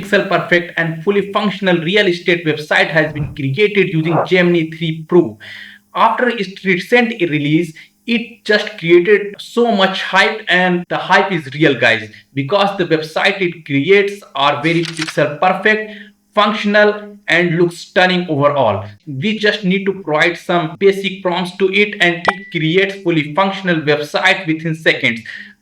pixel perfect and fully functional real estate website has been created using Gemini 3 Pro. After its recent release, it just created so much hype, and the hype is real, guys, because the website it creates are very pixel perfect, functional, and looks stunning overall. We just need to provide some basic prompts to it and it creates fully functional website within seconds.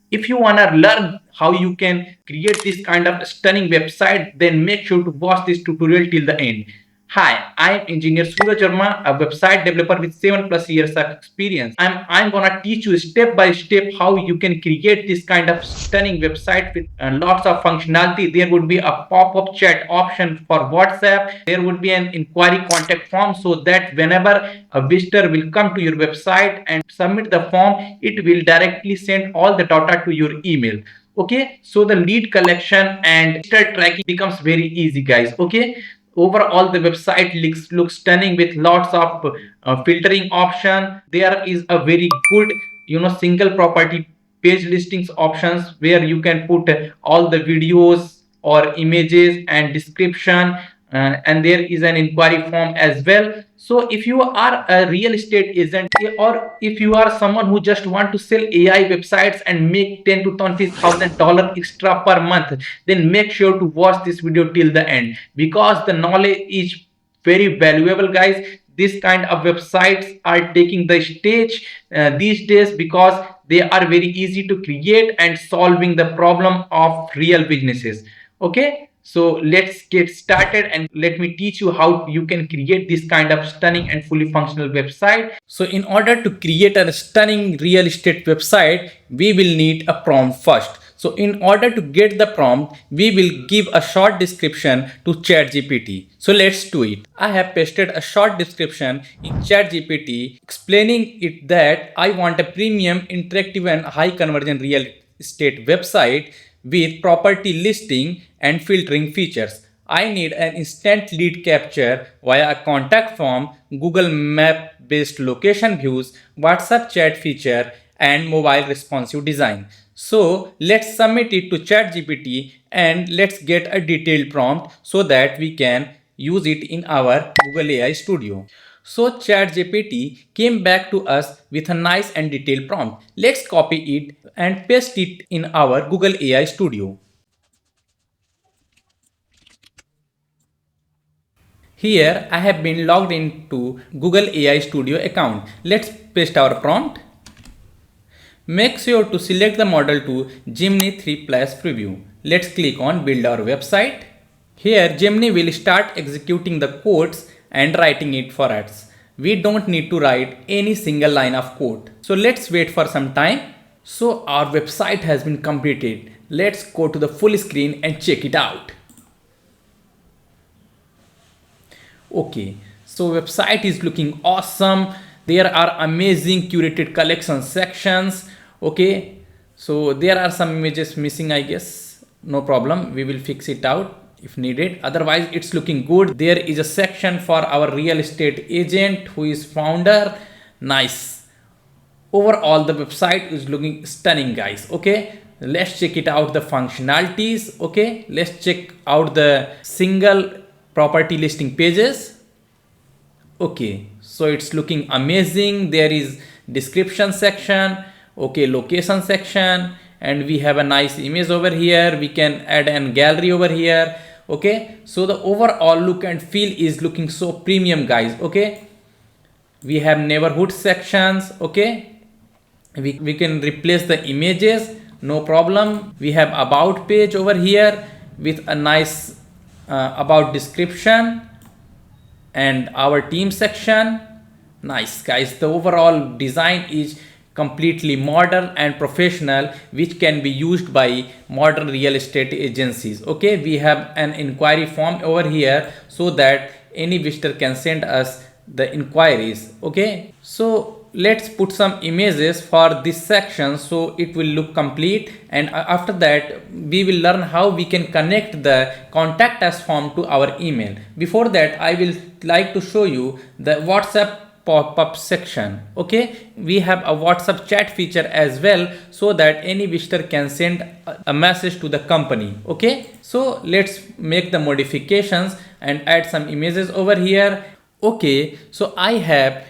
If you want to learn how you can create this kind of stunning website, then make sure to watch this tutorial till the end. Hi, I'm engineer Suraj Sharma, a website developer with 7+ years of experience. I'm gonna teach you step by step how you can create this kind of stunning website with lots of functionality. There would be a pop-up chat option for WhatsApp. There would be an inquiry contact form so that whenever a visitor will come to your website and submit the form, it will directly send all the data to your email. Okay, so the lead collection and start tracking becomes very easy, guys. Okay, overall the website looks stunning with lots of filtering option. There is a very good single property page listings options where you can put all the videos or images and description, and there is an inquiry form as well. So if you are a real estate agent, or if you are someone who just want to sell AI websites and make 10 to $20,000 extra per month, then make sure to watch this video till the end, because the knowledge is very valuable, guys. This kind of websites are taking the stage these days because they are very easy to create and solving the problem of real businesses. Okay, so let's get started and let me teach you how you can create this kind of stunning and fully functional website. So in order to create a stunning real estate website, we will need a prompt first. So in order to get the prompt, we will give a short description to ChatGPT. So let's do it. I have pasted a short description in ChatGPT explaining it that I want a premium, interactive and high conversion real estate website with property listing and filtering features. I need an instant lead capture via a contact form, Google Map based location views, WhatsApp chat feature, and mobile responsive design. So let's submit it to ChatGPT and let's get a detailed prompt so that we can use it in our Google AI Studio. So ChatGPT came back to us with a nice and detailed prompt. Let's copy it and paste it in our Google AI Studio. Here I have been logged into Google AI Studio account. Let's paste our prompt. Make sure to select the model to Gemini 3 Plus preview. Let's click on build our website. Here Gemini will start executing the codes and writing it for us. We don't need to write any single line of code. So let's wait for some time. So our website has been completed. Let's go to the full screen and check it out. Okay, so website is looking awesome. There are amazing curated collection sections. Okay, so there are some images missing, I guess. No problem, we will fix it out if needed. Otherwise it's looking good. There is a section for our real estate agent who is founder. Nice. Overall the website is looking stunning, guys. Okay, let's check it out, the functionalities. Okay, let's check out the single property listing pages. Okay, so it's looking amazing. There is description section, okay, location section, and we have a nice image over here. We can add an gallery over here. Okay, so the overall look and feel is looking so premium, guys. Okay, we have neighborhood sections. Okay, we can replace the images, no problem. We have about page over here with a nice about description and our team section. Nice, guys. The overall design is completely modern and professional, which can be used by modern real estate agencies. Okay, we have an inquiry form over here so that any visitor can send us the inquiries. Okay, so let's put some images for this section so it will look complete, and after that we will learn how we can connect the contact us form to our email. Before that, I will like to show you the WhatsApp pop-up section. Okay, we have a WhatsApp chat feature as well, so that any visitor can send a message to the company. Okay, so let's make the modifications and add some images over here. Okay, so I have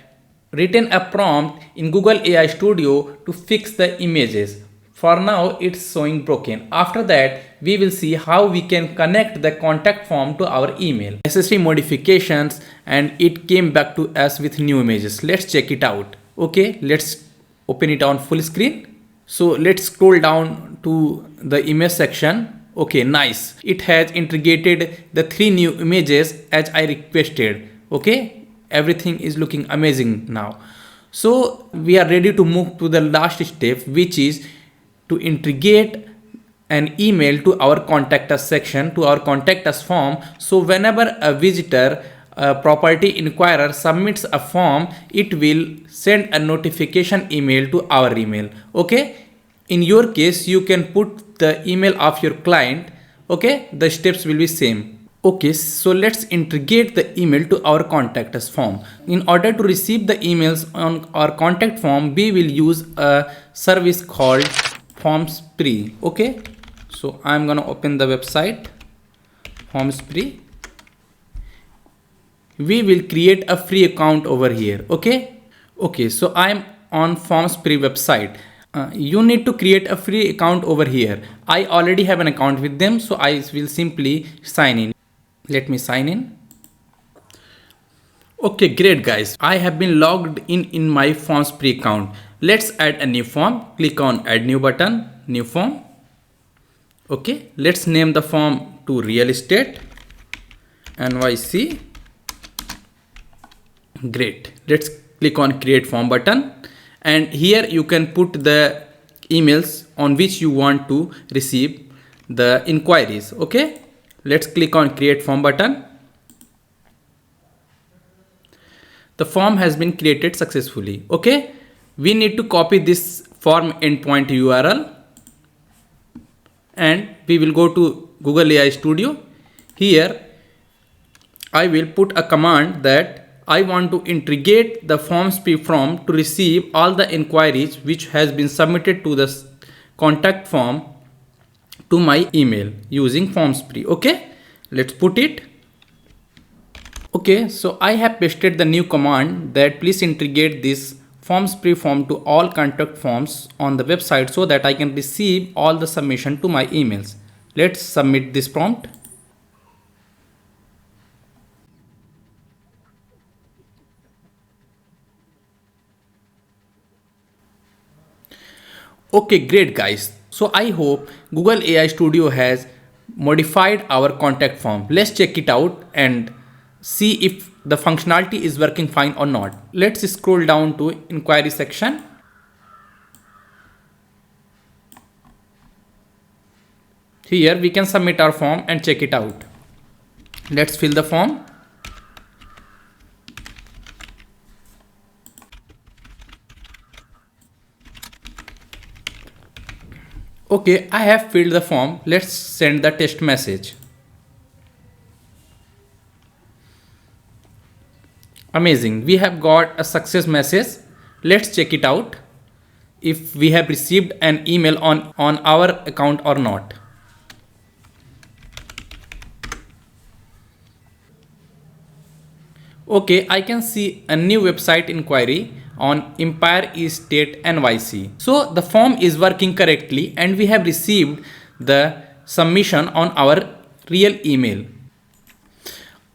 written a prompt in Google AI Studio to fix the images. For now it's showing broken. After that we will see how we can connect the contact form to our email. Necessary modifications and it came back to us with new images. Let's check it out. Okay, let's open it on full screen. So let's scroll down to the image section. Okay, nice. It has integrated the 3 new images as I requested. Okay, everything is looking amazing now. So we are ready to move to the last step, which is to integrate an email to our contact us section, to our contact us form. So whenever a visitor, a property inquirer submits a form, it will send a notification email to our email. Okay, in your case you can put the email of your client. Okay, the steps will be same. Okay, so let's integrate the email to our contact us form. In order to receive the emails on our contact form, we will use a service called Formspree. Okay, so I'm gonna open the website Formspree. We will create a free account over here. Okay, so I'm on Formspree website. You need to create a free account over here. I already have an account with them, so I will simply sign in. Let me sign in. Okay, great guys. I have been logged in my Formspree account. Let's add a new form. Click on add new button, new form. Okay, let's name the form to real estate NYC. Great. Let's click on create form button, and here you can put the emails on which you want to receive the inquiries. Okay, let's click on create form button. The form has been created successfully. Okay, we need to copy this form endpoint URL and we will go to Google AI Studio. Here I will put a command that I want to integrate the Formspree form to receive all the inquiries which has been submitted to the contact form to my email using Formspree. Okay, let's put it. Okay, so I have pasted the new command that please integrate this Formspree form to all contact forms on the website so that I can receive all the submission to my emails. Let's submit this prompt. Okay, great guys. So I hope Google AI Studio has modified our contact form. Let's check it out and see if the functionality is working fine or not. Let's scroll down to inquiry section. Here we can submit our form and check it out. Let's fill the form. Okay, I have filled the form. Let's send the test message. Amazing, we have got a success message. Let's check it out if we have received an email on our account or not. Okay, I can see a new website inquiry on Empire Estate NYC. So the form is working correctly and we have received the submission on our real email.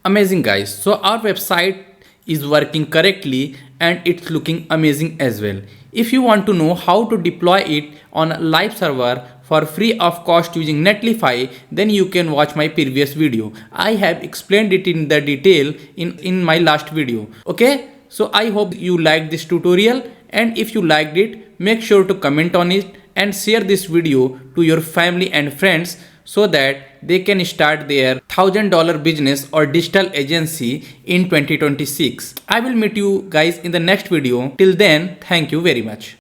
Amazing guys. So our website is working correctly and it's looking amazing as well. If you want to know how to deploy it on a live server for free of cost using Netlify, then you can watch my previous video. I have explained it in the detail in my last video. Okay, so I hope you liked this tutorial, and if you liked it, make sure to comment on it and share this video to your family and friends so that they can start their $1,000 business or digital agency in 2026. I will meet you guys in the next video. Till then, thank you very much.